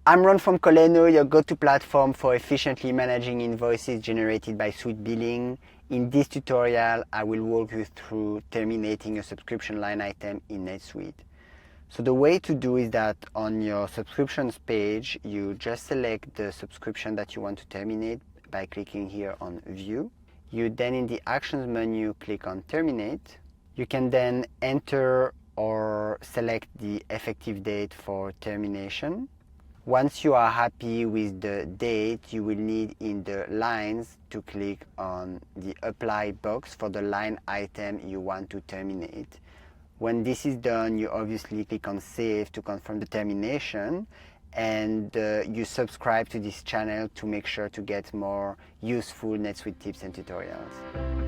I'm Ron from Kolleno, your go-to platform for efficiently managing invoices generated by SuiteBilling. In this tutorial, I will walk you through terminating a subscription line item in NetSuite. So the way to do is that on your subscriptions page, you just select the subscription that you want to terminate by clicking here on View. You then in the Actions menu click on Terminate. You can then enter or select the effective date for termination. Once you are happy with the date, you will need in the lines to click on the Apply box for the line item you want to terminate. When this is done, you obviously click on Save to confirm the termination, and you subscribe to this channel to make sure to get more useful NetSuite tips and tutorials.